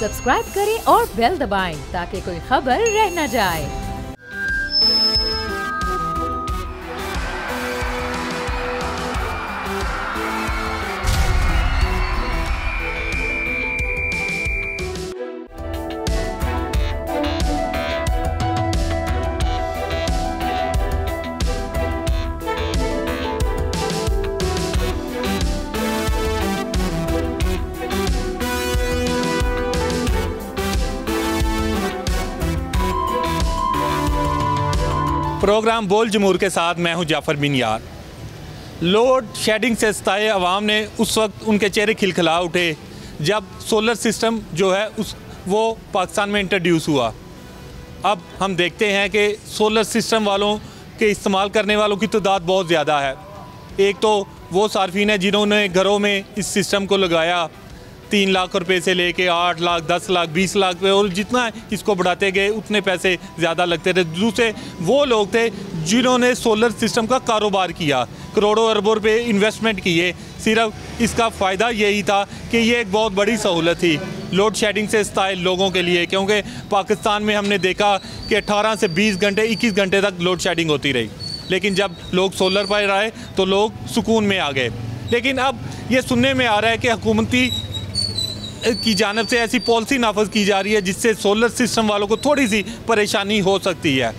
Subscribe करें और bell दबाएं ताकि कोई खबर रह न जाए। प्रोग्राम बोल जमूर के साथ मैं हूं जाफ़र बिन यार। लोड शेडिंग से सताए अवाम ने उस वक्त उनके चेहरे खिलखिला उठे जब सोलर सिस्टम जो है वो पाकिस्तान में इंट्रोड्यूस हुआ। अब हम देखते हैं कि सोलर सिस्टम वालों के इस्तेमाल करने वालों की तादाद बहुत ज़्यादा है। एक तो वो सार्फिन है जिन्होंने घरों में इस सिस्टम को लगाया 3 लाख रुपए से लेके 8 लाख 10 लाख 20 लाख पे, और जितना इसको बढ़ाते गए उतने पैसे ज़्यादा लगते थे। दूसरे वो लोग थे जिन्होंने सोलर सिस्टम का कारोबार किया, करोड़ों अरबों रुपए इन्वेस्टमेंट किए। सिर्फ इसका फ़ायदा यही था कि ये एक बहुत बड़ी सहूलत थी लोड शेडिंग से सताए लोगों के लिए, क्योंकि पाकिस्तान में हमने देखा कि 18 से 20 घंटे 21 घंटे तक लोड शेडिंग होती रही। लेकिन जब लोग सोलर पर आए तो लोग सुकून में आ गए। लेकिन अब ये सुनने में आ रहा है कि हुकूमती की जानिब से ऐसी पॉलिसी नाफज की जा रही है जिससे सोलर सिस्टम वालों को थोड़ी सी परेशानी हो सकती है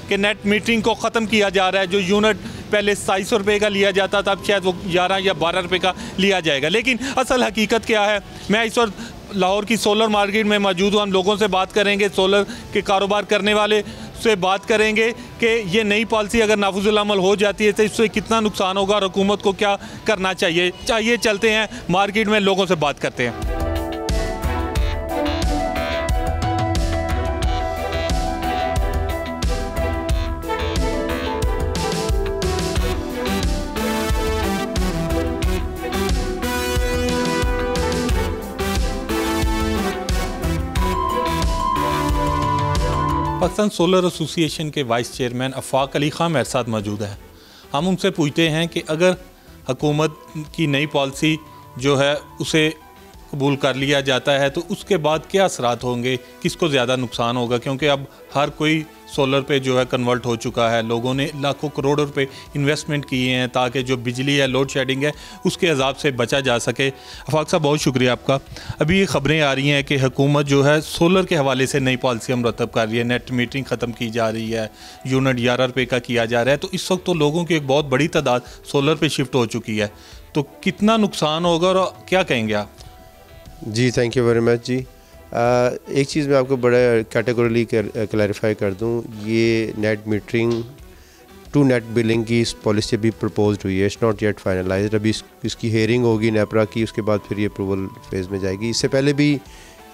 कि नेट मीटरिंग को ख़त्म किया जा रहा है। जो यूनिट पहले 2700 रुपये का लिया जाता था, अब शायद वो 11 या 12 रुपये का लिया जाएगा। लेकिन असल हकीकत क्या है, मैं इस वक्त लाहौर की सोलर मार्केट में मौजूद हूँ। हम लोगों से बात करेंगे, सोलर के कारोबार करने वाले से बात करेंगे कि ये नई पॉलिसी अगर नाफिजुल अमल हो जाती है तो इससे कितना नुकसान होगा और हुकूमत को क्या करना चाहिए। चलते हैं मार्केट में, लोगों से बात करते हैं। पाकिस्तान सोलर एसोसिएशन के वाइस चेयरमैन अफाक अली खान मेरे साथ मौजूद है। हम उनसे पूछते हैं कि अगर हुकूमत की नई पॉलिसी जो है उसे कबूल कर लिया जाता है तो उसके बाद क्या असरात होंगे, किसको ज़्यादा नुकसान होगा, क्योंकि अब हर कोई सोलर पे जो है कन्वर्ट हो चुका है। लोगों ने लाखों करोड़ों रुपए इन्वेस्टमेंट किए हैं ताकि जो बिजली है, लोड शेडिंग है, उसके अजाब से बचा जा सके। अफाक साहब बहुत शुक्रिया आपका। अभी ये खबरें आ रही हैं कि हुकूमत जो है सोलर के हवाले से नई पॉलिसी मुरतब कर रही है, नेट मीटरिंग ख़त्म की जा रही है, यूनिट 11 रुपये का किया जा रहा है। तो इस वक्त तो लोगों की एक बहुत बड़ी तादाद सोलर पर शिफ्ट हो चुकी है, तो कितना नुकसान होगा और क्या कहेंगे आप? जी थैंक यू वेरी मच जी। एक चीज़ मैं आपको बड़ा कैटेगोरली क्लैरिफाई कर दूं, ये net metering to net billing की इस पॉलिसी अभी प्रपोज्ड हुई है, इट्स नॉट येट फाइनलाइज्ड। अभी इसकी हेयरिंग होगी नेपरा की, उसके बाद फिर ये अप्रूवल फेज़ में जाएगी। इससे पहले भी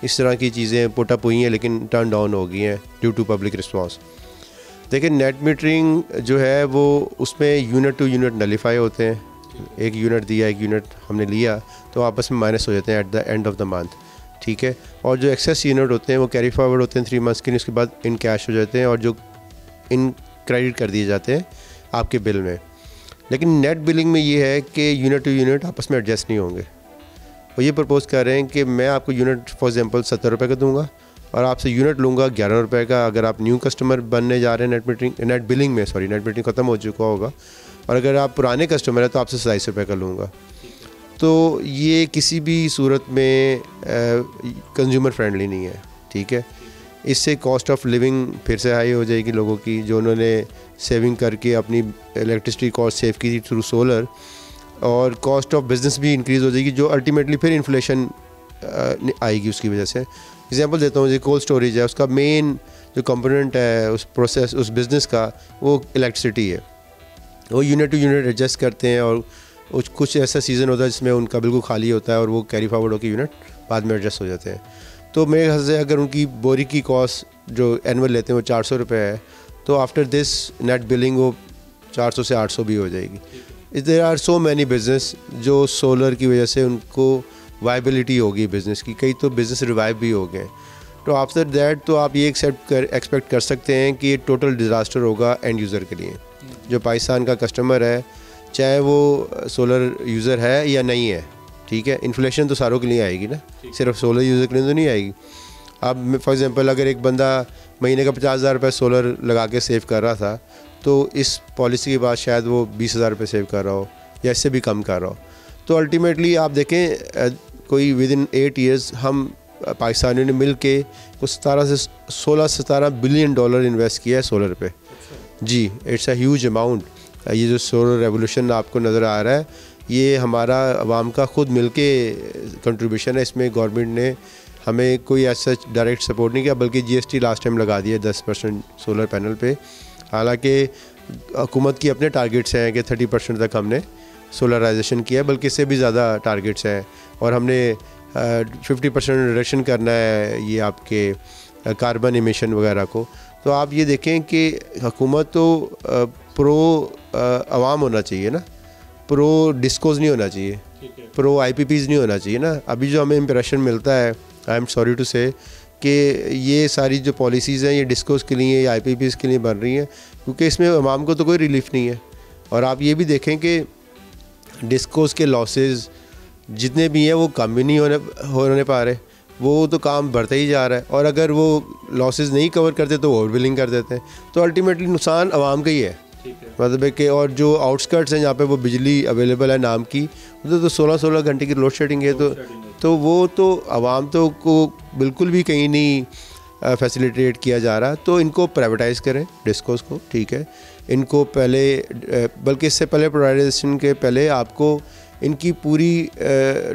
इस तरह की चीज़ें पुट अप हुई हैं लेकिन टर्न डाउन हो गई हैं ड्यू टू पब्लिक रिस्पॉन्स। देखिए नेट मीटरिंग जो है वो उसमें यूनिट टू यूनिट नलीफाई होते हैं। एक यूनिट दिया, एक यूनिट हमने लिया, तो आपस में माइनस हो जाते हैं at the end of the month, ठीक है। और जो एक्सेस यूनिट होते हैं वो कैरी फॉरवर्ड होते हैं 3 मंथ्स के लिए, उसके बाद इन कैश हो जाते हैं और जो इन क्रेडिट कर दिए जाते हैं आपके बिल में। लेकिन नेट बिलिंग में ये है कि यूनिट टू यूनिट आपस में एडजस्ट नहीं होंगे। वो ये प्रपोज कर रहे हैं कि मैं आपको यूनिट फॉर एग्जांपल 70 रुपये का दूंगा और आपसे यूनिट लूँगा 11 रुपये का। अगर आप न्यू कस्टमर बनने जा रहे हैं नेट बिलिंग में नेट मीटरिंग ख़त्म हो चुका होगा, और अगर आप पुराने कस्टमर हैं तो आपसे 27 रुपये का लूँगा। तो ये किसी भी सूरत में कंज्यूमर फ्रेंडली नहीं है, ठीक है। इससे कॉस्ट ऑफ लिविंग फिर से हाई हो जाएगी लोगों की, जो उन्होंने सेविंग करके अपनी इलेक्ट्रिसिटी कॉस्ट सेव की थी थ्रू सोलर, और कॉस्ट ऑफ बिज़नेस भी इंक्रीज़ हो जाएगी, जो अल्टीमेटली फिर इन्फ्लेशन आएगी उसकी वजह से। एग्जांपल देता हूँ, जो कोल्ड स्टोरेज है उसका मेन जो कंपोनेंट है उस प्रोसेस उस बिज़नेस का, वो इलेक्ट्रिसिटी है। वो यूनिट टू यूनिट एडजस्ट करते हैं और कुछ ऐसा सीज़न होता है जिसमें उनका बिल्कुल खाली होता है और वो कैरी फॉरवर्ड होकर यूनिट बाद में एडजस्ट हो जाते हैं। तो मेरे ख्याल से अगर उनकी बोरी की कॉस्ट जो एनुअल लेते हैं वो 400 रुपये है, तो आफ्टर दिस नेट बिलिंग वो 400 से 800 भी हो जाएगी। There are so many business जो सोलर की वजह से उनको वायबिलिटी होगी बिज़नेस की, कई तो बिज़नेस रिवाइव भी हो गए। तो आफ्टर दैट तो आप ये एक्सपेक्ट कर सकते हैं कि ये टोटल डिज़ास्टर होगा एंड यूज़र के लिए। जो पाकिस्तान का कस्टमर है, चाहे वो सोलर यूज़र है या नहीं है, ठीक है, इन्फ्लेशन तो सारों के लिए आएगी ना, सिर्फ सोलर यूज़र के लिए तो नहीं आएगी। अब फॉर एग्ज़ाम्पल अगर एक बंदा महीने का 50,000 रुपये सोलर लगा के सेव कर रहा था, तो इस पॉलिसी के बाद शायद वो 20,000 रुपये सेव कर रहा हो या इससे भी कम कर रहा हो। तो अल्टीमेटली आप देखें कोई विद इन 8 ईयर्स हम पाकिस्तानियों ने मिल के कुछ 17 बिलियन डॉलर इन्वेस्ट किया है सोलर पे। जी, इट्स अ ह्यूज अमाउंट। ये जो सोलर रेवोल्यूशन आपको नज़र आ रहा है, ये हमारा आवाम का खुद मिल के कंट्रीब्यूशन है। इसमें गवर्नमेंट ने हमें कोई ऐसा डायरेक्ट सपोर्ट नहीं किया, बल्कि GST लास्ट टाइम लगा दिया 10% सोलर पैनल पे। हालांकि हुकूमत की अपने टारगेट्स हैं कि 30% तक हमने सोलराइजेशन किया है, बल्कि इससे भी ज़्यादा टारगेट्स हैं। और हमने 50% रिडक्शन करना है ये आपके कार्बन एमिशन वगैरह को। तो आप ये देखें कि हुकूमत तो प्रो अवाम होना चाहिए ना, प्रो डिस्कोज नहीं होना चाहिए, प्रो IPPs नहीं होना चाहिए ना। अभी जो हमें इम्प्रेशन मिलता है, आई एम सॉरी टू से, कि ये सारी जो पॉलिसीज़ हैं ये डिस्कोज के लिए या IPPs के लिए बन रही हैं, क्योंकि इसमें अवाम को तो कोई रिलीफ नहीं है। और आप ये भी देखें कि डिस्कोज के लॉसेस जितने भी हैं वो कम भी नहीं होने पा रहे, वो तो काम बढ़ता ही जा रहा है। और अगर वो लॉसेस नहीं कवर करते तो ओवर बिलिंग कर देते हैं। तो अल्टीमेटली नुकसान आवाम का ही है, मतलब है कि। और जो आउटस्कर्ट्स हैं जहाँ पे वो बिजली अवेलेबल है नाम की, उधर तो 16 घंटे की लोड शेडिंग है। तो वो तो आवाम तो को बिल्कुल भी कहीं नहीं फैसिलिटेट किया जा रहा। तो इनको प्राइवेटाइज़ करें डिस्कोस को, ठीक है। इनको पहले, बल्कि इससे पहले प्राइवेटाइजेशन के पहले आपको इनकी पूरी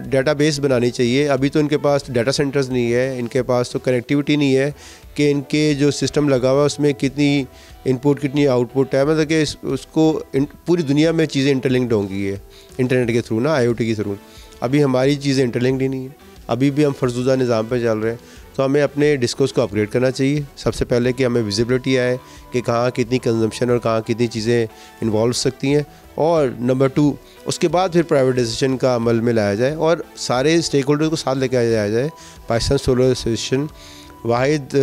डेटाबेस बनानी चाहिए। अभी तो इनके पास डाटा सेंटर्स नहीं है, इनके पास तो कनेक्टिविटी नहीं है कि इनके जो सिस्टम लगा हुआ है उसमें कितनी इनपुट कितनी आउटपुट है, मतलब कि उसको पूरी दुनिया में चीज़ें इंटरलिंक्ड होंगी है इंटरनेट के थ्रू ना, IoT के थ्रू। अभी हमारी चीज़ें इंटरलिंक्ड ही नहीं है, अभी भी हम फरजूदा निज़ाम पर चल रहे हैं। तो हमें अपने डिस्कोस को अपग्रेड करना चाहिए सबसे पहले, कि हमें विजिबिलिटी आए कि कहाँ कितनी कंजम्पशन और कहाँ कितनी चीज़ें इन्वॉल्व सकती हैं। और नंबर 2, उसके बाद फिर प्राइवेटाइजेशन का अमल में लाया जाए और सारे स्टेक होल्डर्स को साथ लेकर आया जाए। पाकिस्तान सोलर एसोसिएशन वाहिद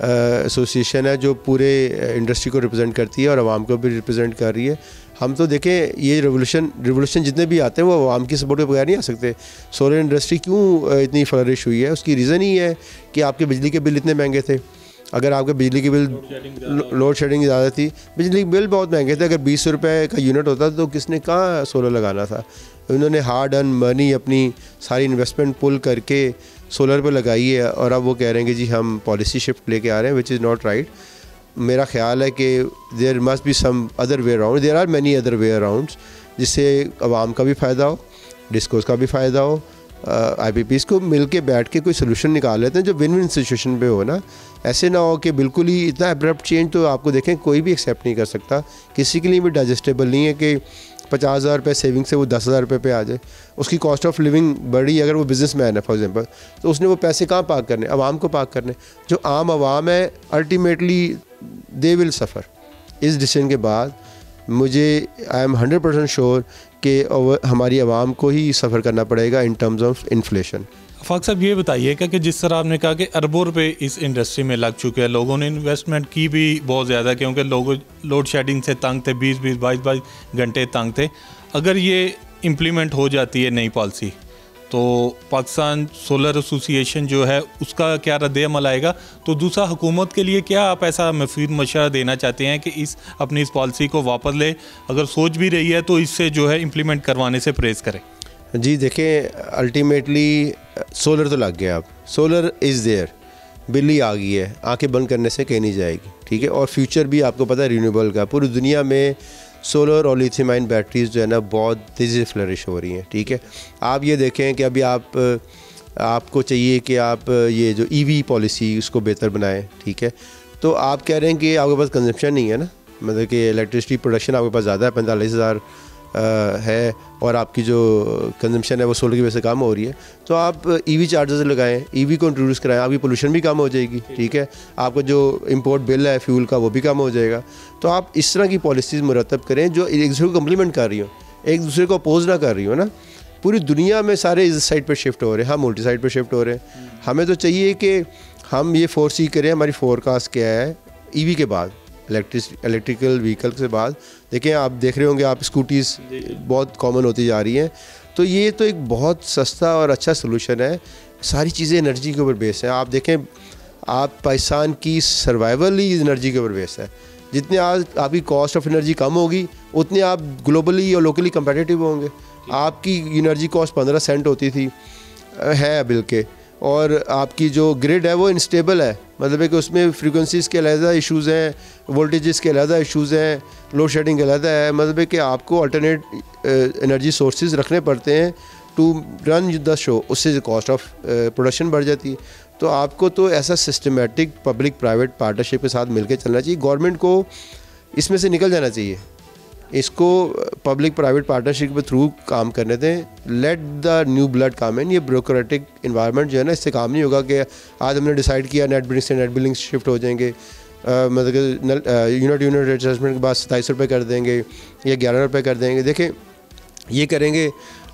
एसोसिएशन है जो पूरे इंडस्ट्री को रिप्रेजेंट करती है और आवाम को भी रिप्रेजेंट कर रही है। हम तो देखें, ये रिवोल्यूशन जितने भी आते हैं वो आवाम की सपोर्ट के बगैर नहीं आ सकते। सोलर इंडस्ट्री क्यों इतनी फ्लरिश हुई है, उसकी रीज़न ही है कि आपके बिजली के बिल इतने महंगे थे। अगर आपके बिजली के बिल लोड शेडिंग ज़्यादा थी, बिजली के बिल बहुत महंगे थे। अगर 20 रुपये का यूनिट होता तो किसने कहाँ सोलर लगाना था। उन्होंने हार्ड अर्न मनी अपनी सारी इन्वेस्टमेंट पुल करके सोलर पे लगाई है, और अब वो कह रहे हैं कि जी हम पॉलिसी शिफ्ट लेके आ रहे हैं, विच इज़ नॉट राइट। मेरा ख्याल है कि there must be some other way around, there are many other way arounds, जिससे आवाम का भी फ़ायदा हो, डिस्कोस का भी फ़ायदा हो। IPPs को मिल के बैठ के कोई सोल्यूशन निकाल लेते हैं जो विन विन सिचुएशन पे हो ना। ऐसे ना हो कि बिल्कुल ही इतना एब्रप्ट चेंज तो आपको देखें कोई भी एक्सेप्ट नहीं कर सकता, किसी के लिए भी डाइजेस्टेबल नहीं है कि 50,000 रुपये सेविंग से वो 10,000 रुपये पे आ जाए। उसकी कॉस्ट ऑफ लिविंग बढ़ी, अगर वो बिजनेस मैन है फॉर एग्जांपल, तो उसने वो पैसे कहाँ पार्क करने, आवाम को पार्क करने। जो आम आवाम है अल्टीमेटली दे विल सफ़र। इस डिसीजन के बाद मुझे आई एम 100% श्योर कि हमारी आवाम को ही सफ़र करना पड़ेगा इन टर्म्स ऑफ इन्फ्लेशन। आफाक साहब, ये बताइएगा कि जिस तरह आपने कहा कि अरबों रुपए इस इंडस्ट्री में लग चुके हैं, लोगों ने इन्वेस्टमेंट की भी बहुत ज़्यादा, क्योंकि लोग लोड शेडिंग से तंग थे, 20-20, 22-22 घंटे तंग थे। अगर ये इम्प्लीमेंट हो जाती है नई पॉलिसी, तो पाकिस्तान सोलर एसोसिएशन जो है उसका क्या रद्द-ए-अमल आएगा? तो दूसरा, हुकूमत के लिए क्या आप ऐसा मफीद मशवरा देना चाहते हैं कि अपनी इस पॉलिसी को वापस ले, अगर सोच भी रही है तो इससे जो है इम्प्लीमेंट करवाने से परहेज़ करें? जी देखें, अल्टीमेटली सोलर तो लग गया, अब सोलर इज़ देयर, बिल्ली आ गई है, आंखें बंद करने से कहीं नहीं जाएगी, ठीक है। और फ्यूचर भी आपको पता है रिन्यूएबल का, पूरी दुनिया में सोलर और लिथियम आयन बैटरीज जो है ना बहुत तेज़ी से फ्लरिश हो रही हैं, ठीक है। आप ये देखें कि अभी आपको चाहिए कि आप ये जो EV पॉलिसी उसको बेहतर बनाएं, ठीक है। तो आप कह रहे हैं कि आपके पास कंजप्शन नहीं है ना, मतलब कि इलेक्ट्रिसिटी प्रोडक्शन आपके पास ज़्यादा है, 45,000 है, और आपकी जो कंजम्पशन है वो सोलर की वजह से कम हो रही है, तो आप EV चार्जर्स लगाएं, EV को इंट्रोड्यूस कराएं, आपकी पोल्यूशन भी कम हो जाएगी, ठीक है। आपका जो इंपोर्ट बिल है फ्यूल का वो भी कम हो जाएगा। तो आप इस तरह की पॉलिसीज़ मुरतब करें जो एक दूसरे को कम्प्लीमेंट कर रही हो, एक दूसरे को अपोज ना कर रही हो ना। पूरी दुनिया में सारे इस साइड पर शिफ्ट हो रहे हैं, हम उल्टी साइड पर शिफ्ट हो रहे हैं। हमें तो चाहिए कि हम ये फोरसी करें, हमारी फोरकास्ट क्या है EV के बाद, इलेक्ट्रिकल व्हीकल के बाद। देखें, आप देख रहे होंगे, आप स्कूटीज़ बहुत कॉमन होती जा रही हैं, तो ये तो एक बहुत सस्ता और अच्छा सलूशन है सारी चीज़ें एनर्जी के ऊपर बेस हैं। आप देखें, आप पाकिस्तान की सर्वाइवल ही एनर्जी के ऊपर बेस है। जितने आज आपकी कॉस्ट ऑफ एनर्जी कम होगी उतने आप ग्लोबली और लोकली कंपेटिटिव होंगे। आपकी एनर्जी कॉस्ट 15 सेंट होती थी है बिल के, और आपकी जो ग्रिड है वो इनस्टेबल है, मतलब है कि उसमें फ्रीक्वेंसीज़ के अलग इशूज़ हैं, वोल्टेजेस के अलग इशूज़ हैं, लोड शेडिंग अलग है। मतलब है कि आपको अल्टरनेट एनर्जी सोर्सेज रखने पड़ते हैं टू रन द शो, उससे कॉस्ट ऑफ प्रोडक्शन बढ़ जाती है। तो आपको तो ऐसा सिस्टमेटिक पब्लिक प्राइवेट पार्टनरशिप के साथ मिलकर चलना चाहिए। गवर्नमेंट को इसमें से निकल जाना चाहिए, इसको पब्लिक प्राइवेट पार्टनरशिप के थ्रू काम करने दें। लेट द न्यू ब्लड काम इन। ये ब्यूरोक्रेटिक इन्वायरमेंट जो है ना, इससे काम नहीं होगा कि आज हमने डिसाइड किया नेट बिलिंग से नेट बिलिंग शिफ्ट हो जाएंगे, मतलब कि यूनिट एडजस्टमेंट के बाद 27 रुपये कर देंगे या 11 रुपये कर देंगे। देखें, ये करेंगे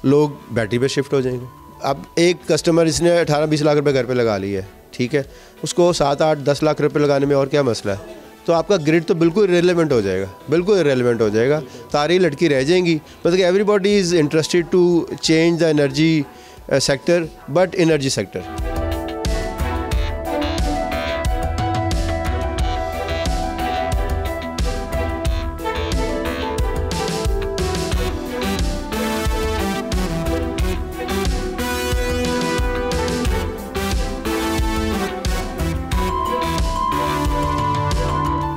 लोग बैटरी पे शिफ्ट हो जाएंगे। अब एक कस्टमर इसने 18-20 लाख रुपए घर पे लगा ली है, ठीक है, उसको 7-8-10 लाख रुपए लगाने में और क्या मसला है? तो आपका ग्रिड तो बिल्कुल इरेलेवेंट हो जाएगा, बिल्कुल इरेलेवेंट हो जाएगा, तारें लटकी रह जाएंगी। मतलब कि everybody is interested to change the energy sector, but energy sector.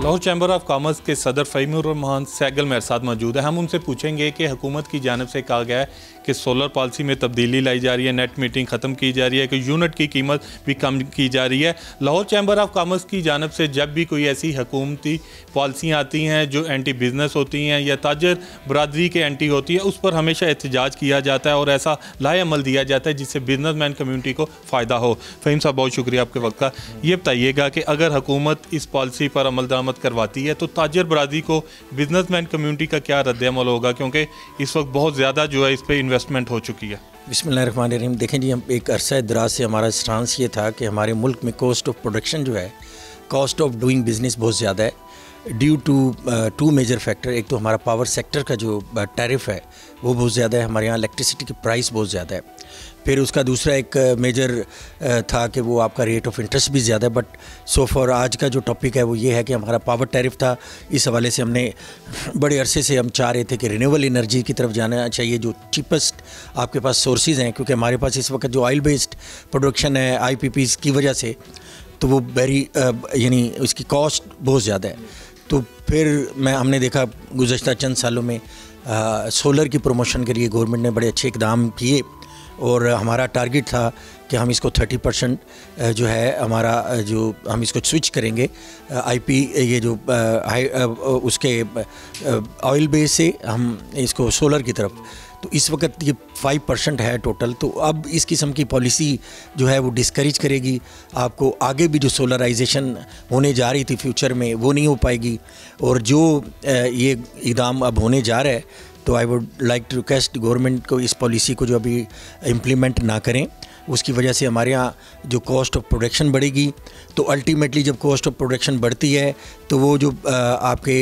Lahore chamber of commerce के सदर फ़हीमुर रहमान सैगल मेरे साथ मौजूद है। हम उनसे पूछेंगे कि हुकूमत की जानिब से कहा गया है कि सोलर पॉलिसी में तब्दीली लाई जा रही है, नेट मीटरिंग ख़त्म की जा रही है, कि यूनिट की कीमत भी कम की जा रही है। लाहौर चैम्बर ऑफ कॉमर्स की जानिब से जब भी कोई ऐसी हुकूमती पॉलिसियाँ आती हैं जो एंटी बिज़नेस होती हैं या ताजर बरदरी के एंटी होती है, उस पर हमेशा एहतजाज किया जाता है और ऐसा लाए अमल दिया जाता है जिससे बिजनेसमैन कम्यूनिटी को फ़ायदा हो। फ़हीम साहब, बहुत शुक्रिया आपके वक्त का। ये बताइएगा कि अगर हुकूमत इस पॉलिसी पर अमल दरामद करवाती है तो ताजर बरदरी को, बिजनेसमैन कम्यूनिटी का क्या रद्द-ए-अमल होगा, क्योंकि इस वक्त बहुत ज़्यादा जो है इस पर इन्वेस्टमेंट हो चुकी है। बिस्मिल्लाहिर्रहमानिर्रहीम। देखें जी, हम एक अरसा दराज से हमारा स्टांस ये था कि हमारे मुल्क में कॉस्ट ऑफ प्रोडक्शन जो है, कॉस्ट ऑफ डूइंग बिज़नेस बहुत ज़्यादा है due to two major factor. एक तो हमारा पावर सेक्टर का जो टैरिफ है वो बहुत ज़्यादा है, हमारे यहाँ इलेक्ट्रिसिटी की प्राइस बहुत ज़्यादा है। फिर उसका दूसरा एक मेजर था कि वो आपका रेट ऑफ इंटरेस्ट भी ज़्यादा है। बट सो फॉर आज का जो टॉपिक है वो ये है कि हमारा पावर टैरिफ था, इस हवाले से हमने बड़े अरसे से हम चाह रहे थे कि रिन्यूएबल एनर्जी की तरफ जाना चाहिए, जो चीपेस्ट आपके पास सोर्सेज हैं, क्योंकि हमारे पास इस वक्त जो ऑयल बेस्ड प्रोडक्शन है IPPs की वजह से, तो वो वेरी यानी उसकी कॉस्ट बहुत ज़्यादा है। तो फिर हमने देखा गुज़श्ता चंद सालों में सोलर की प्रमोशन के लिए गवर्नमेंट ने बड़े अच्छे इक़दाम किए और हमारा टारगेट था कि हम इसको 30% जो है हमारा जो हम इसको स्विच करेंगे ये जो उसके ऑयल बेस से हम इसको सोलर की तरफ। तो इस वक्त ये 5% है टोटल। तो अब इस किस्म की पॉलिसी जो है वो डिस्करेज करेगी आपको। आगे भी जो सोलराइजेशन होने जा रही थी फ्यूचर में वो नहीं हो पाएगी, और जो ये इक़दाम अब होने जा रहा है, तो I would like to request government को इस पॉलिसी को जो अभी इम्प्लीमेंट ना करें। उसकी वजह से हमारे यहाँ जो कॉस्ट ऑफ प्रोडक्शन बढ़ेगी, तो अल्टीमेटली जब कॉस्ट ऑफ प्रोडक्शन बढ़ती है तो वो जो आपके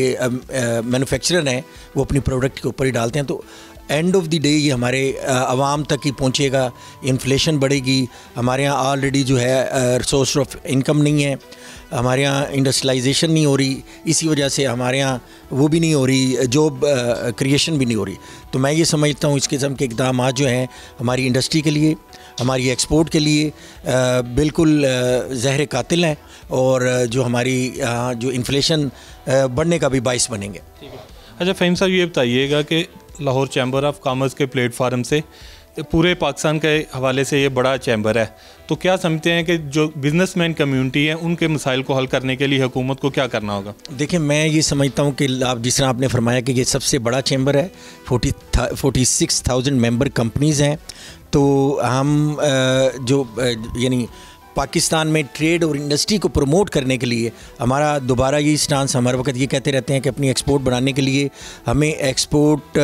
मैन्युफैक्चरर हैं वो अपनी प्रोडक्ट के ऊपर ही डालते हैं, तो एंड ऑफ द डे ये हमारे आवाम तक ही पहुँचेगा। इन्फ्लेशन बढ़ेगी, हमारे यहाँ ऑलरेडी जो है सोर्स ऑफ इनकम नहीं है, हमारे यहाँ इंडस्ट्रियलाइजेशन नहीं हो रही, इसी वजह से हमारे यहाँ वो भी नहीं हो रही, जॉब क्रिएशन भी नहीं हो रही। तो मैं ये समझता हूँ इस किस्म के इक़दाम जो हैं हमारी इंडस्ट्री के लिए, हमारी एक्सपोर्ट के लिए बिल्कुल ज़हर कातिल हैं, और जो हमारी जो इन्फ्लेशन बढ़ने का भी बाइस बनेंगे। अच्छा फ़हीम साहब, ये बताइएगा कि लाहौर चैम्बर ऑफ कॉमर्स के प्लेटफार्म से पूरे पाकिस्तान के हवाले से ये बड़ा चैम्बर है, तो क्या समझते हैं कि जो बिजनेसमैन कम्युनिटी है उनके मसाइल को हल करने के लिए हुकूमत को क्या करना होगा? देखिए, मैं ये समझता हूँ कि आप जिस तरह आपने फरमाया कि ये सबसे बड़ा चैम्बर है, 46,000 मेंबर कंपनीज़ हैं। तो हम जो यानी पाकिस्तान में ट्रेड और इंडस्ट्री को प्रमोट करने के लिए हमारा दोबारा ये स्टांस, हमारे वक्त ये कहते रहते हैं कि अपनी एक्सपोर्ट बढ़ाने के लिए हमें एक्सपोर्ट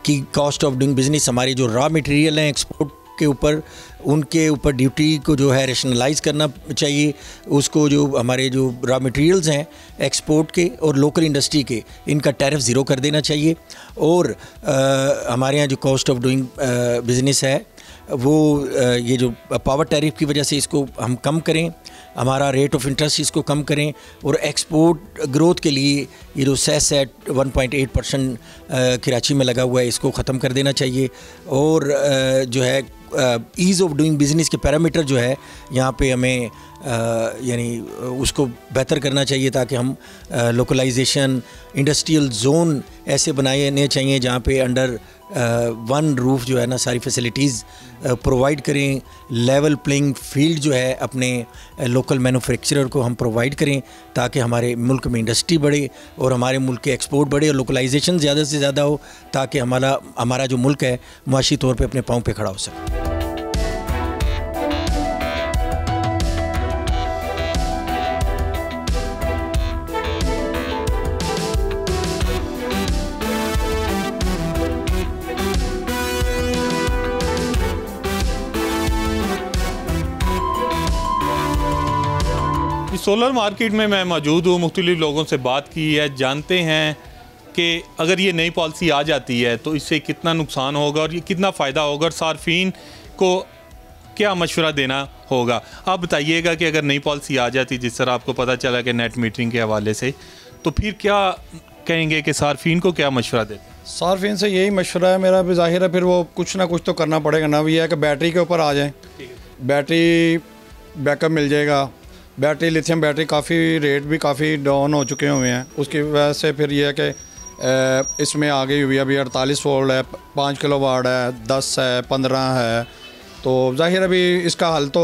की कॉस्ट ऑफ डूइंग बिज़नेस, हमारी जो रॉ मटेरियल हैं एक्सपोर्ट के ऊपर, उनके ऊपर ड्यूटी को जो है रेशनलाइज करना चाहिए। उसको जो हमारे जो रॉ मटेरियल्स हैं एक्सपोर्ट के और लोकल इंडस्ट्री के, इनका टैरिफ ज़ीरो कर देना चाहिए। और हमारे यहाँ जो कॉस्ट ऑफ डूइंग बिज़नेस है वो ये जो पावर टैरिफ की वजह से इसको हम कम करें, हमारा रेट ऑफ इंटरेस्ट इसको कम करें, और एक्सपोर्ट ग्रोथ के लिए ये जो सेस है 1.8% कराची में लगा हुआ है, इसको ख़त्म कर देना चाहिए। और जो है ईज़ ऑफ डूइंग बिज़नेस के पैरामीटर जो है यहाँ पे हमें यानी उसको बेहतर करना चाहिए, ताकि हम लोकलाइजेशन, इंडस्ट्रियल जोन ऐसे बनाने चाहिए जहाँ पे अंडर वन रूफ जो है ना सारी फैसिलिटीज़ प्रोवाइड करें। लेवल प्लेइंग फील्ड जो है अपने लोकल मैन्युफैक्चरर को हम प्रोवाइड करें, ताकि हमारे मुल्क में इंडस्ट्री बढ़े और हमारे मुल्क के एक्सपोर्ट बढ़े और लोकलाइजेशन ज़्यादा से ज़्यादा हो, ताकि हमारा जो मुल्क है मुआशी तौर पे अपने पाँव पे खड़ा हो सके। सोलर मार्केट में मैं मौजूद हूँ, मुख्तलिफ लोगों से बात की है, जानते हैं कि अगर ये नई पॉलिसी आ जाती है तो इससे कितना नुकसान होगा और ये कितना फ़ायदा होगा और सार्फिन को क्या मशवरा देना होगा। आप बताइएगा कि अगर नई पॉलिसी आ जाती, जिस तरह आपको पता चला कि नेट मीटरिंग के हवाले से, तो फिर क्या कहेंगे कि सार्फिन को क्या मशवरा देते? सार्फिन से यही मशवरा है मेरा भी, ज़ाहिर है फिर वो कुछ ना कुछ तो करना पड़ेगा ना। भी है कि बैटरी के ऊपर आ जाएँ, बैटरी बैकअप मिल जाएगा। बैटरी, लिथियम बैटरी काफ़ी रेट भी काफ़ी डाउन हो चुके हुए हैं, उसकी वजह से फिर ये है कि इसमें आ गई हुई है अभी 48 वोल्ट है, 5 किलोवाट है, 10 है, 15 है। तो जाहिर अभी इसका हल तो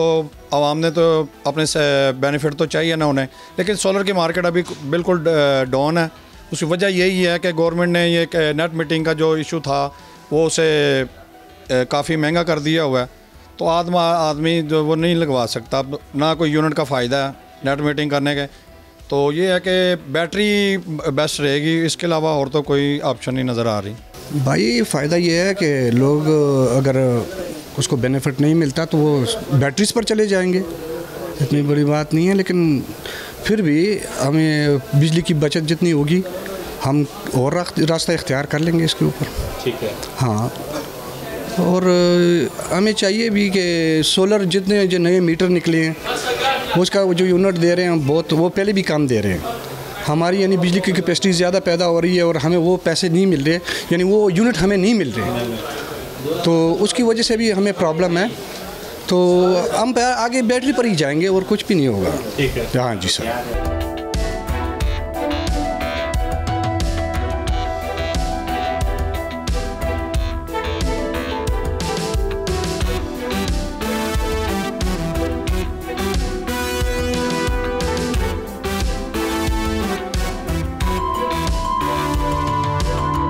आवाम ने तो अपने से बेनिफिट तो चाहिए ना उन्हें, लेकिन सोलर की मार्केट अभी बिल्कुल डाउन है। उसकी वजह यही है कि गवर्नमेंट ने ये नेट मीटरिंग का जो इशू था वो उसे काफ़ी महंगा कर दिया हुआ है, तो आदमी जो वो नहीं लगवा सकता, ना कोई यूनिट का फ़ायदा है नेट मीटिंग करने के। तो ये है कि बैटरी बेस्ट रहेगी, इसके अलावा और तो कोई ऑप्शन नहीं नज़र आ रही। भाई फ़ायदा ये है कि लोग अगर उसको बेनिफिट नहीं मिलता तो वो बैटरीज पर चले जाएंगे, इतनी बड़ी बात नहीं है। लेकिन फिर भी हमें बिजली की बचत जितनी होगी हम और रास्ता इख्तियार कर लेंगे इसके ऊपर। ठीक है, हाँ। और हमें चाहिए भी कि सोलर जितने जो नए मीटर निकले हैं उसका जो यूनिट दे रहे हैं बहुत, वो पहले भी कम दे रहे हैं। हमारी यानी बिजली की कैपेसिटी ज़्यादा पैदा हो रही है और हमें वो पैसे नहीं मिल रहे, यानी वो यूनिट हमें नहीं मिल रहे, तो उसकी वजह से भी हमें प्रॉब्लम है। तो हम आगे बैटरी पर ही जाएंगे और कुछ भी नहीं होगा। ठीक है, हाँ जी सर।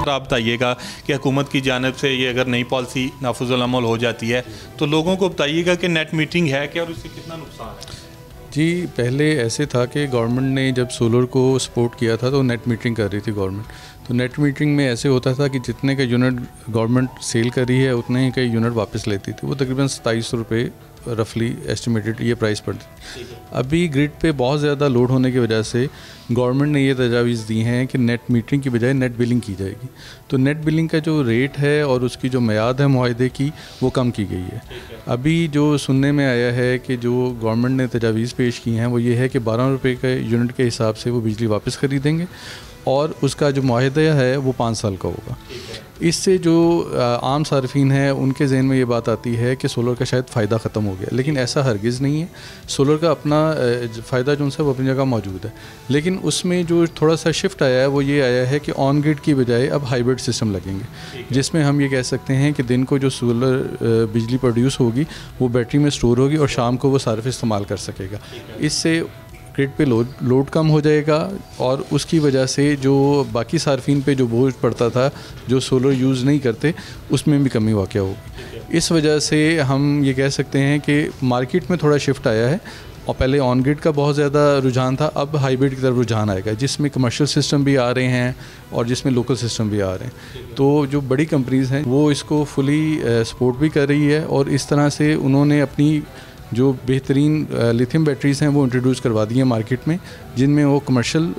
आप बताइएगा कि हुकूमत की जानिब से ये अगर नई पॉलिसी नाफुज़ुल अमल हो जाती है तो लोगों को बताइएगा कि नेट मीटरिंग है क्या और उससे कितना नुकसान है। जी, पहले ऐसे था कि गवर्नमेंट ने जब सोलर को सपोर्ट किया था तो नेट मीटरिंग कर रही थी गवर्नमेंट। तो नेट मीटरिंग में ऐसे होता था कि जितने का यूनिट गवर्नमेंट सेल कर रही है उतने ही का यूनिट वापस लेती थी। वो तकरीबन 2700 रुपये रफली एस्टिमेटेड ये प्राइस पड़ती। अभी ग्रिड पे बहुत ज़्यादा लोड होने की वजह से गवर्नमेंट ने ये तजावीज़ दी हैं कि नेट मीटरिंग की बजाय नेट बिलिंग की जाएगी। तो नेट बिलिंग का जो रेट है और उसकी जो मियाद है मुआहदे की, वो कम की गई है। अभी जो सुनने में आया है कि जो गवर्नमेंट ने तजावीज़ पेश की हैं वो ये है कि 12 रुपये के यूनिट के हिसाब से वो बिजली वापस ख़रीदेंगे और उसका जो मुआहदा है वो 5 साल का होगा। इससे जो आम सार्फिन है उनके जहन में ये बात आती है कि सोलर का शायद फ़ायदा ख़त्म हो गया, लेकिन ऐसा हरगिज़ नहीं है। सोलर का अपना फ़ायदा जो है वो अपनी जगह मौजूद है, लेकिन उसमें जो थोड़ा सा शिफ्ट आया है वो ये आया है कि ऑन ग्रिड की बजाय अब हाइब्रिड सिस्टम लगेंगे, जिसमें हम ये कह सकते हैं कि दिन को जो सोलर बिजली प्रोड्यूस होगी वो बैटरी में स्टोर होगी और शाम को वो सार्फ इस्तेमाल कर सकेगा। इससे ग्रिड पे लोड कम हो जाएगा और उसकी वजह से जो बाकी सार्फिन पे जो बोझ पड़ता था जो सोलर यूज़ नहीं करते उसमें भी कमी वाक़या होगी। इस वजह से हम ये कह सकते हैं कि मार्केट में थोड़ा शिफ्ट आया है और पहले ऑन ग्रिड का बहुत ज़्यादा रुझान था, अब हाइब्रिड की तरफ रुझान आएगा, जिसमें कमर्शियल सिस्टम भी आ रहे हैं और जिसमें लोकल सिस्टम भी आ रहे हैं। तो जो बड़ी कंपनीज़ हैं वो इसको फुली सपोर्ट भी कर रही है और इस तरह से उन्होंने अपनी जो बेहतरीन लिथियम बैटरीज़ हैं वो इंट्रोड्यूस करवा दी हैं मार्केट में, जिनमें वो कमर्शियल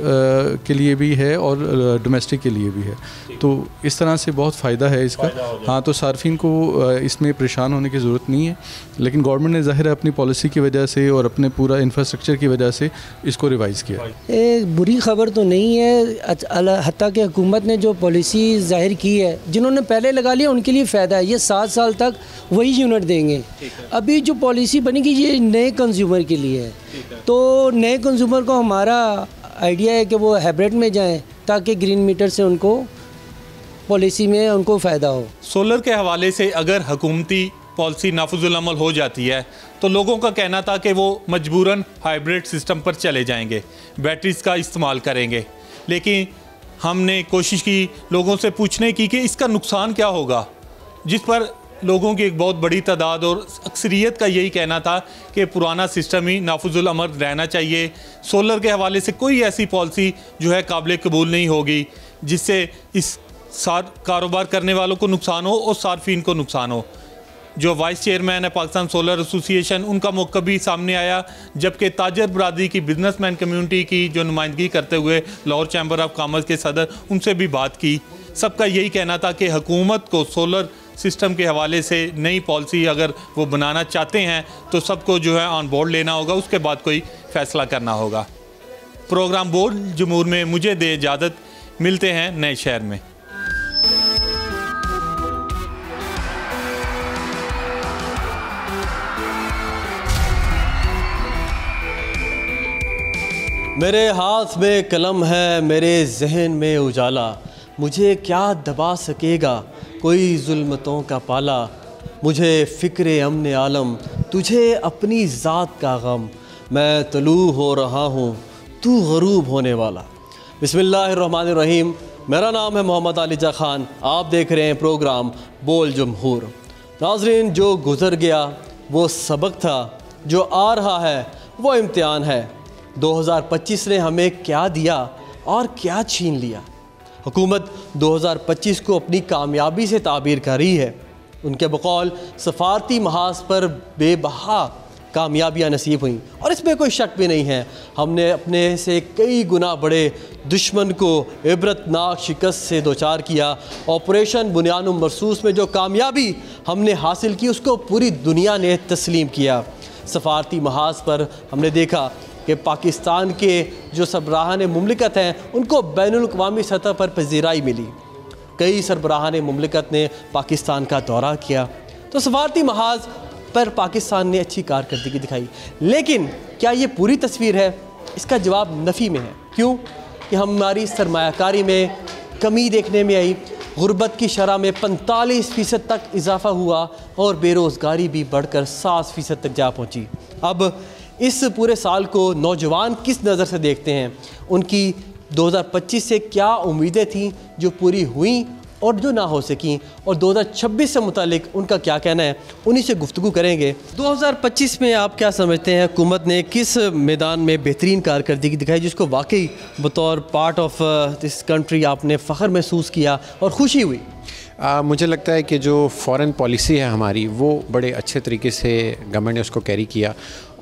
के लिए भी है और डोमेस्टिक के लिए भी है। तो इस तरह से बहुत फ़ायदा है इसका। हाँ, तो सार्फिन को इसमें परेशान होने की ज़रूरत नहीं है, लेकिन गवर्नमेंट ने ज़ाहिर है अपनी पॉलिसी की वजह से और अपने पूरा इंफ्रास्ट्रक्चर की वजह से इसको रिवाइज़ किया। एक बुरी खबर तो नहीं है, हत्ता कि हुकूमत ने जो पॉलिसी ज़ाहिर की है, जिन्होंने पहले लगा लिया उनके लिए फ़ायदा है। ये 7 साल तक वही यूनिट देंगे। अभी जो पॉलिसी बनेगी ये नए कंज्यूमर के लिए है, तो नए कंज्यूमर को हमारा आइडिया है कि वो हाइब्रिड में जाएं ताकि ग्रीन मीटर से उनको पॉलिसी में उनको फ़ायदा हो। सोलर के हवाले से अगर हुकूमती पॉलिसी नाफुजुल अमल हो जाती है तो लोगों का कहना था कि वो मजबूरन हाइब्रिड सिस्टम पर चले जाएंगे, बैटरीज का इस्तेमाल करेंगे। लेकिन हमने कोशिश की लोगों से पूछने की कि इसका नुकसान क्या होगा, जिस पर लोगों की एक बहुत बड़ी तादाद और अक्सरियत का यही कहना था कि पुराना सिस्टम ही नाफुजुल अमल रहना चाहिए। सोलर के हवाले से कोई ऐसी पॉलिसी जो है काबिल कबूल नहीं होगी जिससे इस कारोबार करने वालों को नुकसान हो और सार्फिन को नुकसान हो। जो वाइस चेयरमैन है पाकिस्तान सोलर एसोसिएशन, उनका मौक़िफ़ भी सामने आया, जबकि ताजर बरादरी की बिजनेसमैन कम्युनिटी की जो नुमाइंदगी करते हुए लाहौर चैम्बर ऑफ कॉमर्स के सदर, उनसे भी बात की। सबका यही कहना था कि हुकूमत को सोलर सिस्टम के हवाले से नई पॉलिसी अगर वो बनाना चाहते हैं तो सबको जो है ऑन बोर्ड लेना होगा, उसके बाद कोई फ़ैसला करना होगा। प्रोग्राम बोर्ड जमूर में मुझे दे इजाज़त, मिलते हैं नए शहर में। मेरे हाथ में कलम है, मेरे जहन में उजाला, मुझे क्या दबा सकेगा कोई जुल्मतों का पाला। मुझे फ़िक्र अमन आलम, तुझे अपनी ज़ात का गम, मैं तलू हो रहा हूँ तू गरूब होने वाला। बिस्मिल्लाहिर्रहमानिर्रहीम। मेरा नाम है मोहम्मद आलिजा ख़ान, आप देख रहे हैं प्रोग्राम बोल जमहूर। नाज़रीन, जो गुज़र गया वो सबक था, जो आ रहा है वो इम्तिहान है। 2025 ने हमें क्या दिया और क्या छीन लिया। हुकूमत 2025 को अपनी कामयाबी से ताबीर कर रही है। उनके बकौल सफारती महाज पर बेबहा कामयाबियाँ नसीब हुई और इसमें कोई शक भी नहीं है। हमने अपने से कई गुना बड़े दुश्मन को इबरतनाक शिकस्त से दोचार किया। ऑपरेशन बुनियान मरसूस में जो कामयाबी हमने हासिल की उसको पूरी दुनिया ने तस्लीम किया। सफारती महाज पर हमने देखा कि पाकिस्तान के जो सरबराहान मुमलिकत हैं उनको बैनुल-अक़वामी सतह पर पज़ीराई मिली। कई सरबराहान मुमलिकत ने पाकिस्तान का दौरा किया, तो सफारती महाज पर पाकिस्तान ने अच्छी कारकर्दगी दिखाई। लेकिन क्या ये पूरी तस्वीर है? इसका जवाब नफ़ी में है। क्यों? कि हमारी सरमायाकारी में कमी देखने में आई, गुर्बत की शरह में 45% तक इजाफ़ा हुआ और बेरोज़गारी भी बढ़कर 60% तक जा पहुँची। अब इस पूरे साल को नौजवान किस नज़र से देखते हैं? उनकी 2025 से क्या उम्मीदें थीं जो पूरी हुई और जो ना हो सकी, और 2026 से मुतालिक उनका क्या कहना है, उन्हीं से गुफ्तगू करेंगे। 2025 में आप क्या समझते हैं हुकूमत ने किस मैदान में बेहतरीन कारकर्दगी दिखाई जिसको वाकई बतौर पार्ट ऑफ दिस कंट्री आपने फ़ख्र महसूस किया और खुशी हुई? मुझे लगता है कि जो फ़ॉरेन पॉलिसी है हमारी, वो बड़े अच्छे तरीके से गवर्नमेंट ने उसको कैरी किया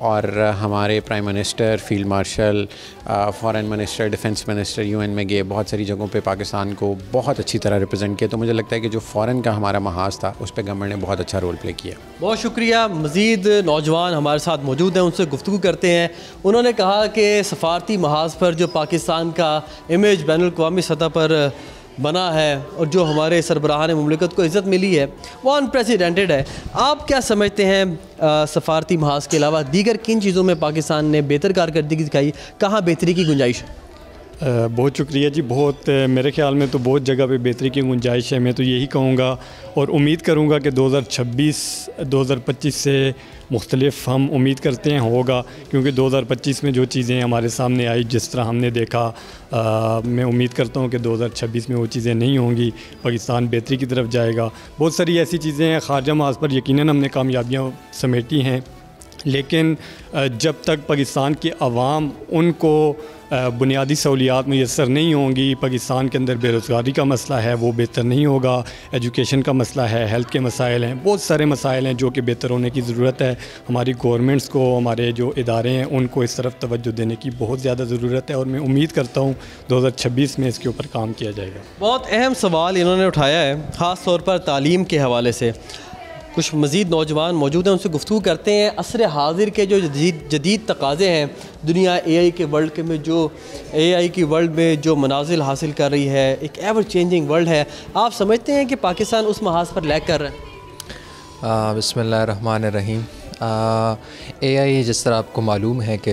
और हमारे prime minister, field marshal, foreign minister, defence minister UN में गए, बहुत सारी जगहों पे पाकिस्तान को बहुत अच्छी तरह रिप्रेजेंट किया। तो मुझे लगता है कि जो फ़ॉरेन का हमारा महाज था उस पर गवर्नमेंट ने बहुत अच्छा रोल प्ले किया। बहुत शुक्रिया। मज़ीद नौजवान हमारे साथ मौजूद हैं, उनसे गुफ्तगू करते हैं। उन्होंने कहा कि सफारती महाज पर जो पाकिस्तान का इमेज बैनुल-अक़वामी सतह पर बना है और जो हमारे सरबराहान मुमलिकत को इज़्ज़त मिली है वो अनप्रेसिडेंटेड है। आप क्या समझते हैं सफारती महाज के अलावा दीगर किन चीज़ों में पाकिस्तान ने बेहतर कारकर्दगी दिखाई, कहाँ बेहतरी की गुंजाइश है? बहुत शुक्रिया जी। बहुत मेरे ख़्याल में तो बहुत जगह पे बेहतरी की गुंजाइश है। मैं तो यही कहूँगा और उम्मीद करूँगा कि 2026-2025 से मुख्तलिफ हम उम्मीद करते हैं होगा, क्योंकि 2025 में जो चीज़ें हमारे सामने आई, जिस तरह हमने देखा, मैं उम्मीद करता हूँ कि 2026 में वो चीज़ें नहीं होंगी, पाकिस्तान बेहतरी की तरफ जाएगा। बहुत सारी ऐसी चीज़ें हैं, खारजा महाज पर यकीनन हमने कामयाबियाँ समेटी हैं, लेकिन जब तक पाकिस्तान की आवाम उनको बुनियादी सहूलियात मैसर नहीं होंगी, पाकिस्तान के अंदर बेरोज़गारी का मसला है वो बेहतर नहीं होगा, एजुकेशन का मसला है, हेल्थ के मसाइल हैं, बहुत सारे मसाइल हैं जो कि बेहतर होने की ज़रूरत है। हमारी गवर्नमेंट्स को, हमारे जो इदारे हैं उनको इस तरफ तवज्जो देने की बहुत ज़्यादा ज़रूरत है और मैं उम्मीद करता हूँ 2026 में इसके ऊपर काम किया जाएगा। बहुत अहम सवाल इन्होंने उठाया है, ख़ास तौर पर तालीम के हवाले से। कुछ मज़ीद नौजवान मौजूद हैं, उनसे गुफ्तगू करते हैं। असर हाजिर के जो जदीद तकाज़े हैं, दुनिया एआई के वर्ल्ड के में जो एआई की वर्ल्ड में जो मनाजिल हासिल कर रही है, एक एवर चेंजिंग वर्ल्ड है, आप समझते हैं कि पाकिस्तान उस महाज पर लैग कर रहा है? बिस्मिल्लाहिर्रहमानिर्रहीम। एआई जिस तरह आपको मालूम है कि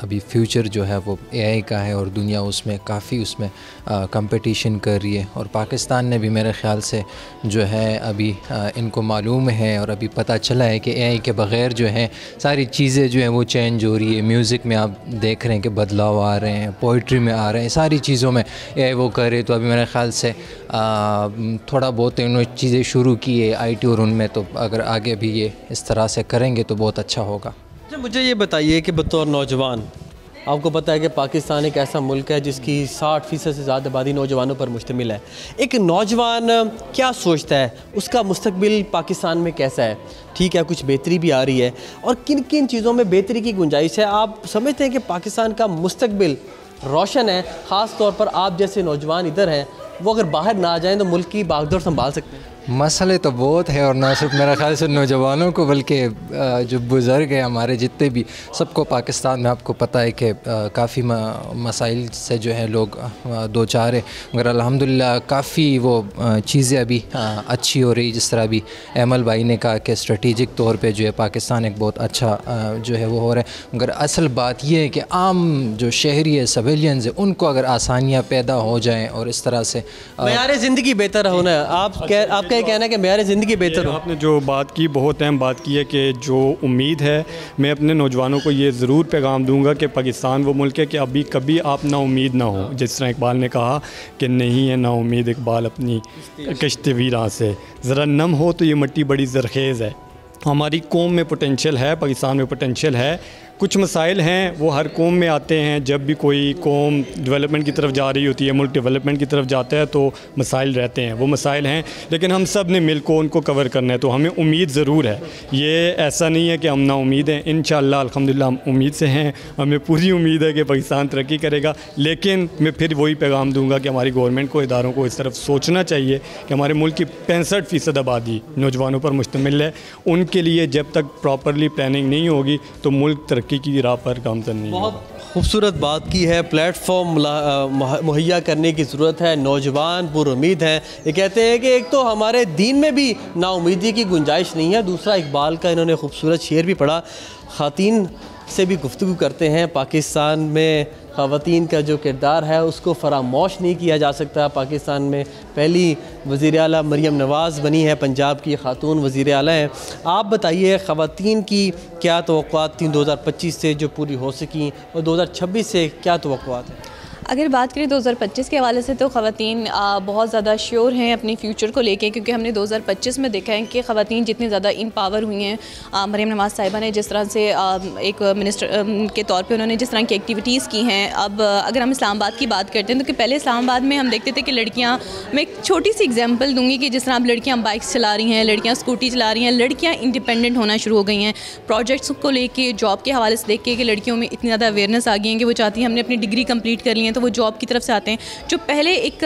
अभी फ्यूचर जो है वो एआई का है और दुनिया उसमें काफ़ी उसमें कंपटीशन कर रही है और पाकिस्तान ने भी मेरे ख़्याल से जो है अभी इनको मालूम है और अभी पता चला है कि एआई के बग़ैर जो है सारी चीज़ें जो हैं वो चेंज हो रही है। म्यूज़िक में आप देख रहे हैं कि बदलाव आ रहे हैं, पोइट्री में आ रहे हैं, सारी चीज़ों में एआई वो करे। तो अभी मेरे ख़्याल से थोड़ा बहुत इन्होंने चीज़ें शुरू की है आईटी और उनमें, तो अगर आगे भी ये इस तरह से करेंगे तो बहुत अच्छा होगा। अच्छा, मुझे ये बताइए कि बतौर नौजवान, आपको पता है कि पाकिस्तान एक ऐसा मुल्क है जिसकी 60% से ज़्यादा आबादी नौजवानों पर मुश्तमिल है। एक नौजवान क्या सोचता है, उसका मुस्तकबिल पाकिस्तान में कैसा है? ठीक है, कुछ बेहतरी भी आ रही है, और किन किन चीज़ों में बेहतरी की गुंजाइश है? आप समझते हैं कि पाकिस्तान का मुस्तकबिल रोशन है? ख़ास तौर पर आप जैसे नौजवान इधर हैं, वो अगर बाहर ना आ जाएँ तो मुल्क की बागडोर संभाल सकते हैं? मसले तो बहुत है और ना सिर्फ मेरा ख्याल से नौजवानों को बल्कि जो बुज़ुर्ग हैं हमारे जितने भी, सबको पाकिस्तान में आपको पता है कि काफ़ी मसाइल से जो है लोग दो चार है, मगर अल्हम्दुलिल्लाह काफ़ी वो चीज़ें अभी अच्छी हो रही। जिस तरह अभी अहमल भाई ने कहा कि स्ट्रेटिजिक तौर पे जो है पाकिस्तान एक बहुत अच्छा जो है वो हो रहा है, मगर असल बात ये है कि आम जो शहरी है, सिविलियंस है, उनको अगर आसानियाँ पैदा हो जाएँ और इस तरह से मेयार ज़िंदगी बेहतर होना है। आपका कहना है कि मेरी ज़िंदगी बेहतर हो। आपने जो बात की बहुत अहम बात की है कि जो उम्मीद है, मैं अपने नौजवानों को ये ज़रूर पैगाम दूंगा कि पाकिस्तान वो मुल्क है कि अभी कभी आप ना उम्मीद ना हो। जिस तरह इकबाल ने कहा कि नहीं है ना उम्मीद इकबाल अपनी कश्ती वीरां से, ज़रा नम हो तो ये मिट्टी बड़ी ज़रखेज़ है। हमारी कौम में पोटेंशियल है, पाकिस्तान में पोटेंशियल है। कुछ मसाइल हैं वो हर कौम में आते हैं। जब भी कोई कौम डेवलपमेंट की तरफ जा रही होती है, मुल्क डेवलपमेंट की तरफ जाता है तो मसाइल रहते हैं, वो मसाइल हैं, लेकिन हम सब ने मिल को उनको कवर करना है। तो हमें उम्मीद ज़रूर है, ये ऐसा नहीं है कि हम ना उम्मीद हैं। इंशाअल्लाह अल्हम्दुलिल्लाह हम उम्मीद से हैं, हमें पूरी उम्मीद है कि पाकिस्तान तरक्की करेगा। लेकिन मैं फिर वही पैगाम दूँगा कि हमारी गवर्नमेंट को, इदारों को इस तरफ सोचना चाहिए कि हमारे मुल्क की 65% आबादी नौजवानों पर मुश्तमिल है। उनके लिए जब तक प्रॉपरली प्लानिंग नहीं होगी तो मुल्क की राह पर गामज़न नहीं। बहुत खूबसूरत बात की है, प्लेटफॉर्म मुहैया करने की ज़रूरत है। नौजवान पुरुम्मीद हैं। ये कहते हैं कि एक तो हमारे दीन में भी नाउमीदी की गुंजाइश नहीं है, दूसरा इकबाल का इन्होंने खूबसूरत शेर भी पढ़ा। ख़वातीन से भी गुफ्तगू करते हैं। पाकिस्तान में ख़वातीन का जो किरदार है उसको फरामोश नहीं किया जा सकता। पाकिस्तान में पहली वज़ीर आला मरीम नवाज़ बनी है, पंजाब की ख़ातून वज़ीर आला हैं। आप बताइए ख़वातीन की क्या तवक्कुआत थी 2025 से जो पूरी हो सकी, और 2026 से क्या तवक्कुआत है? अगर बात करें 2025 के हवाले से तो ख़वातीन बहुत ज़्यादा श्योर हैं अपने फ्यूचर को लेके, क्योंकि हमने 2025 में देखा है कि ख़वातीन जितनी ज़्यादा इम्पावर हुई हैं। मरीम नवाज़ साहिबा ने जिस तरह से एक मिनिस्टर के तौर पे उन्होंने जिस तरह की एक्टिविटीज़ की हैं। अब अगर हम इस्लामाबाद की बात करते हैं तो कि पहले इस्लामाबाद में हम देखते थे कि लड़कियाँ, मैं एक छोटी सी एग्जाम्पल दूँगी कि जिस तरह अब लड़कियाँ बाइक्स चला रही हैं, लड़कियाँ स्कूटी चला रही हैं, लड़कियाँ इंडिपेंडेंट होना शुरू हो गई हैं। प्रोजेक्ट्स को लेके, जॉब के हवाले से देख के कि लड़कियों में इतनी ज़्यादा अवेयरनेस आ गई है कि वो चाहती हैं हमने अपनी डिग्री कंप्लीट कर ली है तो वो जॉब की तरफ से आते हैं। जो पहले एक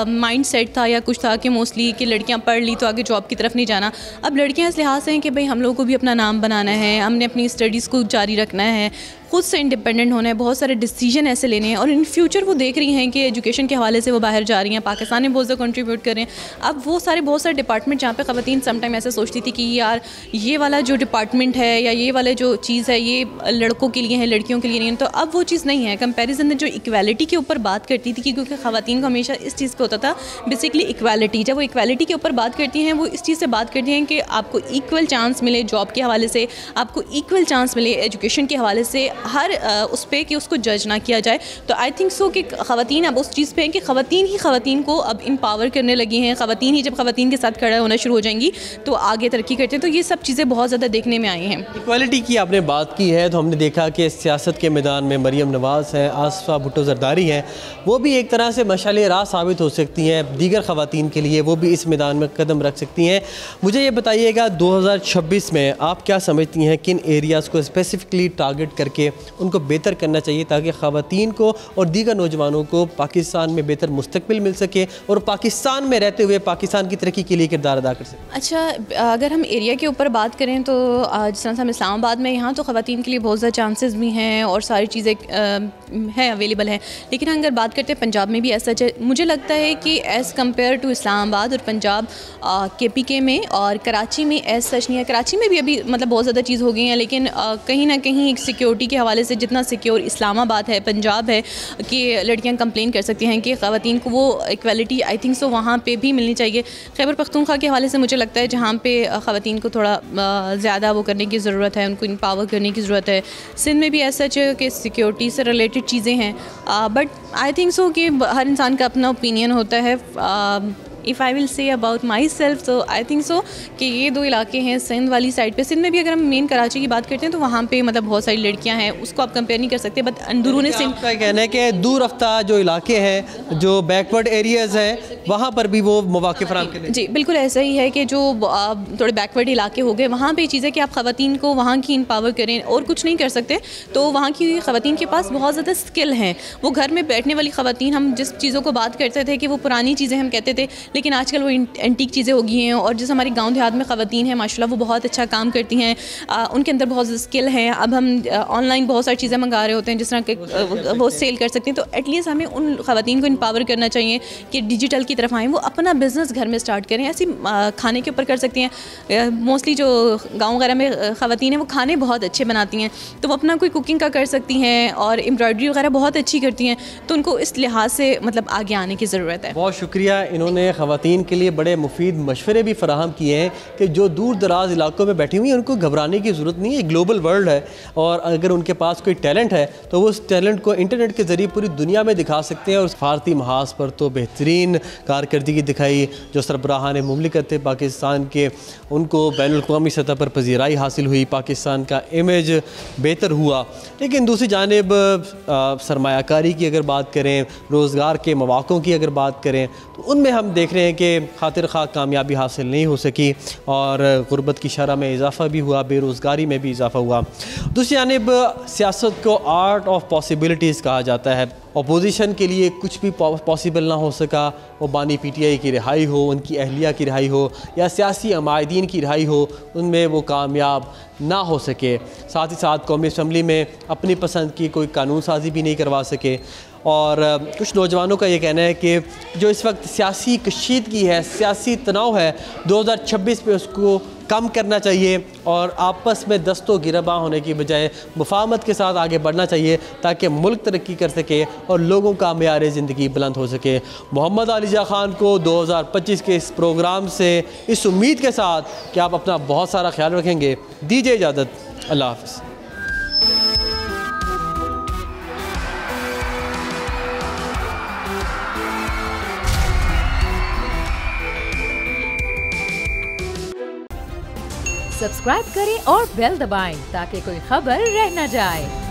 माइंड सेट था या कुछ था कि मोस्टली कि लड़कियां पढ़ ली तो आगे जॉब की तरफ नहीं जाना, अब लड़कियां इस लिहाज से हैं कि भाई हम लोगों को भी अपना नाम बनाना है, हमने अपनी स्टडीज़ को जारी रखना है, खुद से इंडिपेंडेंट होना है, बहुत सारे डिसीजन ऐसे लेने हैं। और इन फ्यूचर वो देख रही हैं कि एजुकेशन के हवाले से वो बाहर जा रही हैं, पाकिस्तान में बहुत ज़्यादा कंट्रीब्यूट कर रहे हैं। अब वो बहुत सारे डिपार्टमेंट जहाँ पे ख़वातीन समटाइम ऐसे सोचती थी कि यार ये वाला जो डिपार्टमेंट है या ये वाला जो चीज़ है ये लड़कों के लिए है, लड़कियों के लिए नहीं है, तो अब वो चीज़ नहीं है। कंपैरिजन में जो इक्वालिटी के ऊपर बात करती थी, क्योंकि ख़वातीन को हमेशा इस चीज़ पे होता था बेसिकली इक्वालिटी, जब वो इक्वालिटी के ऊपर बात करती हैं वो इस चीज़ से बात करती हैं कि आपको इक्वल चांस मिले जॉब के हवाले से, आपको इक्वल चांस मिले एजुकेशन के हवाले से, हर उस पर कि उसको जज ना किया जाए। तो आई थिंक सो कि ख़वातीन अब उस चीज़ पे हैं कि ख़वातीन ही ख़वातीन को अब इम्पावर करने लगी हैं। ख़वातीन ही जब ख़वातीन के साथ खड़ा होना शुरू हो जाएंगी तो आगे तरक्की करते हैं। तो ये सब चीज़ें बहुत ज़्यादा देखने में आई हैं। इक्वालिटी की आपने बात की है तो हमने देखा कि सियासत के मैदान में मरीम नवाज़ हैं, आसफ़ा भुट्टो ज़रदारी हैं, वो भी एक तरह से मशाले राह साबित हो सकती हैं दीगर ख़वातीन के लिए, वो भी इस मैदान में कदम रख सकती हैं। मुझे ये बताइएगा 2026 में आप क्या समझती हैं किन एरियाज़ को स्पेसिफिकली टारगेट करके उनको बेहतर करना चाहिए ताकि ख़वातीन को और दीगर नौजवानों को पाकिस्तान में बेहतर मुस्तकबिल मिल सके और पाकिस्तान में रहते हुए पाकिस्तान की तरक्की के लिए किरदार अदा कर सकें? अच्छा, अगर हम एरिया के ऊपर बात करें तो जिस तरह से हम इस्लामाबाद में यहाँ तो ख़वातीन के लिए बहुत ज़्यादा चांसेस भी हैं और सारी चीज़ें हैं, अवेलेबल हैं। लेकिन अगर बात करते हैं पंजाब में भी ऐसा मुझे लगता है कि एज़ कम्पेयर टू इस्लामाबाद और पंजाब KPK में और कराची में एज़ सच नहीं है। कराची में भी अभी मतलब बहुत ज़्यादा चीज़ हो गई हैं, लेकिन कहीं ना कहीं सिक्योरिटी के हवाले से जितना सिक्योर इस्लामाबाद है, पंजाब है कि लड़कियां कंप्लेन कर सकती हैं कि ख़वातीन को वो इक्वालिटी आई थिंक सो वहाँ पे भी मिलनी चाहिए। खैबर पख्तूनख्वा के हवाले से मुझे लगता है जहाँ पे ख़वातीन को थोड़ा ज़्यादा वो करने की ज़रूरत है, उनको इम्पावर करने की ज़रूरत है। सिंध में भी ऐसा सच कि सिक्योरिटी से रिलेटेड चीज़ें हैं, बट आई थिंक सो कि हर इंसान का अपना ओपिनियन होता है। If I will say about my self तो आई थिंक सो कि ये दो इलाके हैं सिंध वाली साइड पे। सिंध में भी अगर हम मेन कराची की बात करते हैं तो वहाँ पे मतलब बहुत सारी लड़कियाँ हैं, उसको आप कंपेयर नहीं कर सकते। बट अंदरूनी सिंध का कहना है कि दूर रफ्ता जो इलाके हैं, जो बैकवर्ड एरियाज़ हैं, वहाँ पर भी वो मौक़े फराहम करें। जी बिल्कुल ऐसा ही है कि जो थोड़े बैकवर्ड इलाके हो गए वहाँ पे चीज़ें कि आप ख़वातीन को वहाँ की इम्पावर करें और कुछ नहीं कर सकते। तो वहाँ की ख़वातीन के पास बहुत ज़्यादा स्किल हैं। वो घर में बैठने वाली ख़वातीन, हम जिस चीज़ों को बात करते थे कि वो पुरानी चीज़ें हम कहते थे, लेकिन आजकल वो एंटीक चीज़ें हो गई हैं। और जिस हमारे गांव देहात में ख़वातीन हैं माशाल्लाह वो बहुत अच्छा काम करती हैं, उनके अंदर बहुत स्किल हैं। अब हम ऑनलाइन बहुत सारी चीज़ें मंगा रहे होते हैं जिस तरह के वो सेल कर सकते हैं। तो एटलीस्ट हमें उन ख़वातीन को इम्पावर करना चाहिए कि डिजिटल की तरफ आएँ, वो अपना बिज़नेस घर में स्टार्ट करें। ऐसी खाने के ऊपर कर सकती हैं। मोस्टली जो गाँव वगैरह में ख़वातीन हैं वो खाने बहुत अच्छे बनाती हैं, तो वो अपना कोई कुकिंग का कर सकती हैं और एम्ब्रॉयडरी वगैरह बहुत अच्छी करती हैं। तो उनको इस लिहाज से मतलब आगे आने की ज़रूरत है। बहुत शुक्रिया। इन्होंने ख़वातीन के लिए बड़े मुफीद मशवरे भी फराहम किए हैं कि जो दूर दराज इलाकों में बैठी हुई हैं उनको घबराने की ज़रूरत नहीं है। ग्लोबल वर्ल्ड है और अगर उनके पास कोई टैलेंट है तो वो उस टैलेंट को इंटरनेट के ज़रिए पूरी दुनिया में दिखा सकते हैं। और भारतीय महाज पर तो बेहतरीन कारकर्दगी दिखाई। जो सरबराहान मुमलिकत थे पाकिस्तान के, उनको बैनुल-अक़वामी सतह पर पज़ीराई हासिल हुई, पाकिस्तान का इमेज बेहतर हुआ। लेकिन दूसरी जानिब सरमायाकारी की अगर बात करें, रोज़गार के मौक़ों की अगर बात करें तो उनमें हम देख रहे हैं कि खातिर खा कामयाबी हासिल नहीं हो सकी और गुर्बत की शरह में इजाफ़ा भी हुआ, बेरोज़गारी में भी इजाफ़ा हुआ। दूसरी जानिब सियासत को आर्ट ऑफ पॉसिबिलिटीज़ कहा जाता है। अपोजिशन के लिए कुछ भी पॉसिबल ना हो सका, वो बानी PTI की रिहाई हो, उनकी अहलिया की रिहाई हो या सियासी अमायदीन की रिहाई हो, उनमें वो कामयाब ना हो सके। साथ ही साथ कौमी असम्बली में अपनी पसंद की कोई कानून साजी भी नहीं करवा सके। और कुछ नौजवानों का ये कहना है कि जो इस वक्त सियासी कशीदगी है, सियासी तनाव है, 2026 में उसको कम करना चाहिए और आपस में दस्तों गिरबा होने की बजाय मुफाहमत के साथ आगे बढ़ना चाहिए ताकि मुल्क तरक्की कर सके और लोगों का मेयार ज़िंदगी बुलंद हो सके। मोहम्मद अलीजा ख़ान को 2025 के इस प्रोग्राम से इस उम्मीद के साथ कि आप अपना बहुत सारा ख्याल रखेंगे, दीजिए इजाज़त। अल्लाह हाफ़िज़। सब्सक्राइब करें और बेल दबाएं ताकि कोई खबर रह न जाए।